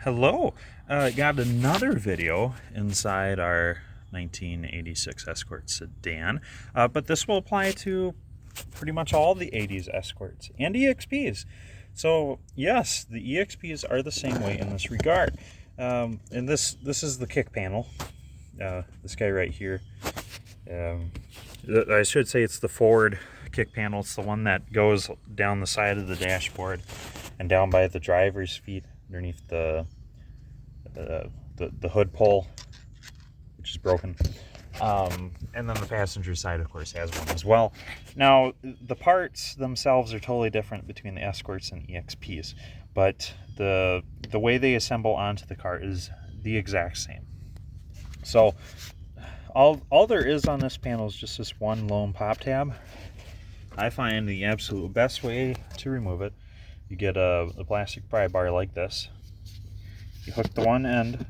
Hello, got another video inside our 1986 Escort sedan, but this will apply to pretty much all the 80s Escorts and EXPs. So yes, the EXPs are the same way in this regard. And this is the kick panel. This guy right here. I should say it's the forward kick panel. It's the one that goes down the side of the dashboard and down by the driver's feet underneath the hood pole, which is broken. And then the passenger side, of course, has one as well. Now, the parts themselves are totally different between the Escorts and EXPs, but the way they assemble onto the car is the exact same. So all there is on this panel is just this one lone pop tab. I find the absolute best way to remove it, you get a plastic pry bar like this. You hook the one end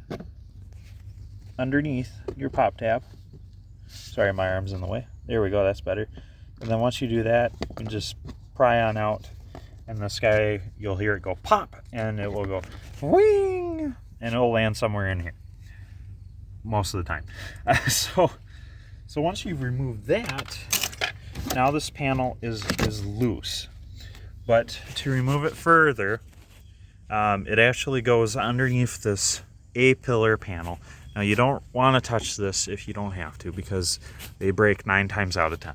underneath your pop tab. Sorry, my arm's in the way. There we go, that's better. And then once you do that, you can just pry on out, and this guy, you'll hear it go pop, and it will go wing, and it'll land somewhere in here most of the time. So once you've removed that, now this panel is loose. But to remove it further, it actually goes underneath this A-pillar panel. Now you don't want to touch this if you don't have to, because they break 9 times out of 10.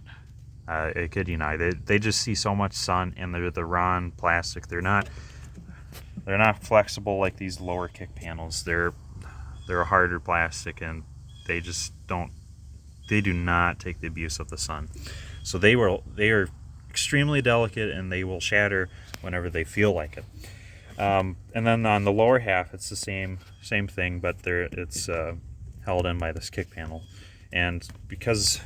I kid you not. They just see so much sun, and they're the raw plastic. They're not flexible like these lower kick panels. They're a harder plastic, and they do not take the abuse of the sun. So they are extremely delicate, and they will shatter whenever they feel like it. And then on the lower half, it's the same thing, but it's held in by this kick panel. And because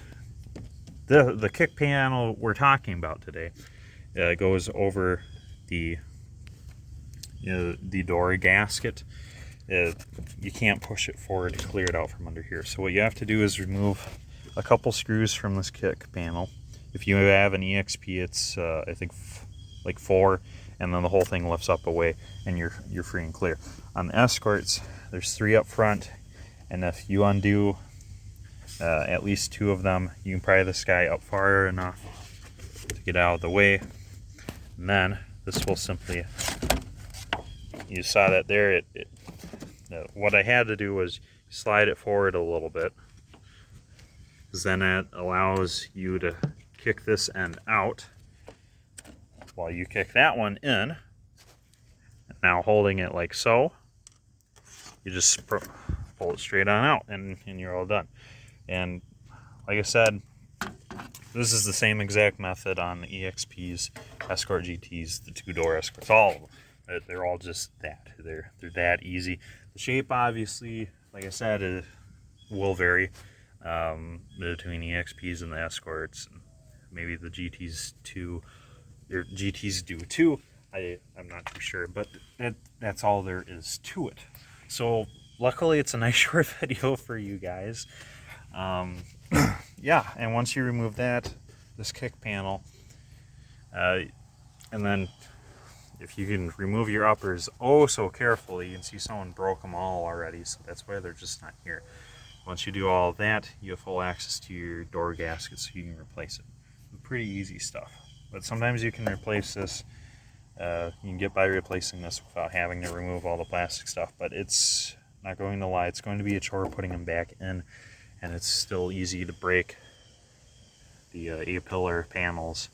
the kick panel we're talking about today goes over the door gasket, you can't push it forward to clear it out from under here. So what you have to do is remove a couple screws from this kick panel. If you have an EXP, it's I think like 4, and then the whole thing lifts up away, and you're free and clear. On the Escorts, there's 3 up front, and if you undo at least 2 of them, you can pry this guy up far enough to get out of the way, and then this will simply, you saw that there, what I had to do was slide it forward a little bit, because then that allows you to kick this end out while you kick that one in. Now holding it like so, you just pull it straight on out, and you're all done. And like I said, this is the same exact method on the EXPs, Escort GTs, the 2-door Escorts, all of them. They're all just that. They're that easy. The shape, obviously, like I said, will vary between EXPs and the Escorts. Maybe the GTs too, or GTs do too. I'm not too sure, but that's all there is to it. So luckily, it's a nice short video for you guys. Yeah, and once you remove this kick panel, and then if you can remove your uppers so carefully, you can see someone broke them all already, so that's why they're just not here. Once you do all of that, you have full access to your door gasket, so you can replace it. Pretty easy stuff. But sometimes you can replace this, you can get by replacing this without having to remove all the plastic stuff, but it's not going to lie, it's going to be a chore putting them back in, and it's still easy to break the A-pillar panels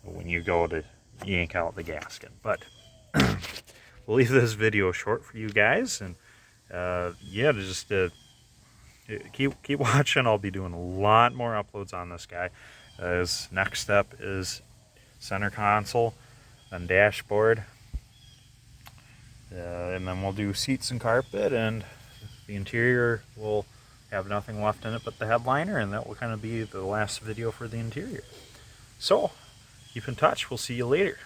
when you go to yank out the gasket. But we'll leave this video short for you guys, and yeah, just keep watching. I'll be doing a lot more uploads on this guy. His next step is center console and dashboard, and then we'll do seats and carpet, and the interior will have nothing left in it but the headliner, and that will kind of be the last video for the interior. So keep in touch. We'll see you later.